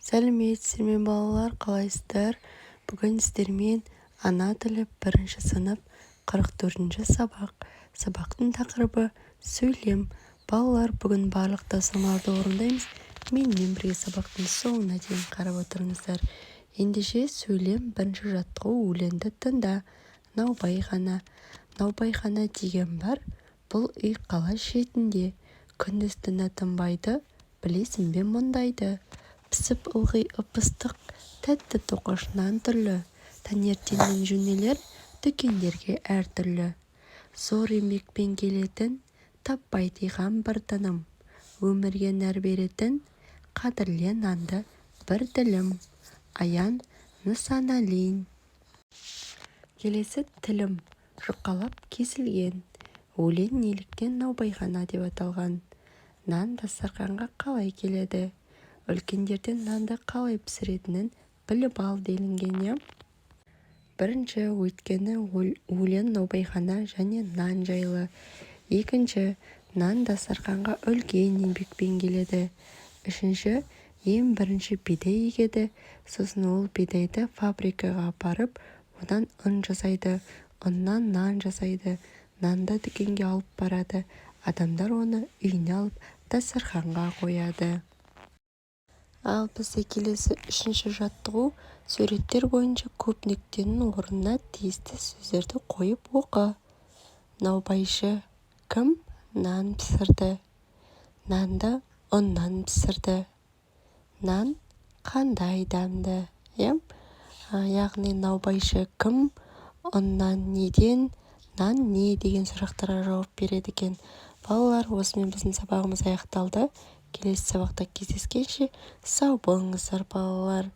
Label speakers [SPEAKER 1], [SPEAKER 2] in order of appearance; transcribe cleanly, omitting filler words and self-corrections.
[SPEAKER 1] Сәлеметсіздер ме балалар, қалайсыздар? Бүгін сіздермен ана тілі 1 сынып 44 сабақ. Сабақтың тақырыбы сөйлем. Балалар, бүгін барлық тапсырмаларды орындаймыз. Менімен бірге сабақтың соңына дейін қарап отырыңыздар. Ендеше сөйлем 1 жаттығу өлеңді тыңда. Наубайхана. Наубайхана деген бар. Бұл үй қала шетінде. Күндіз-түні тынбайды. Білесің бе мұндайды? Пісіп ылғи ып-ыстық, тәтті тоқашынан түрлі. Таңертеңнен жөнелер дүкендерге әртүрлі. Зор еңбекпен келетін, таппай тиған бір тыным. Өмірге нәр беретін, қадірле нанды бір ділім. Аян Нысаналин. Келесі тілім. Жұқалап кесілген. Өлең неліктен наубайхана деп аталған? Нан дастарханға қалай келеді? Үлкендерден нанды қалай пісіретінін біліп ал делінген. Бірінші, өйткені өлең наубайхана және нан жайлы. Екінші, нан дастарханға үлкен еңбекпен келеді. Үшінші, ең бірінші бидай егеді, сосын ол бидайды фабрикаға апарып, одан ұн жасайды, ұннан нан жасайды, нанды дүкенге алып барады, адамдар оны үйіне алып дастарханға қояды. Ал бізде келесі 3-ші жаттығу, суреттер бойынша көп нүктенің орнына тиісті сөздерді қойып оқы. Наубайшы кім? Нан пісірді. Нанды ұннан пісірді. Нан қандай дәмді? Яғни наубайшы кім? Ұннан неден? Нан не деген сұрақтарға жауап береді екен. Балалар, осымен біздің сабағымыз аяқталды. Келесі сабақта кездескенше сау болыңыздар балалар.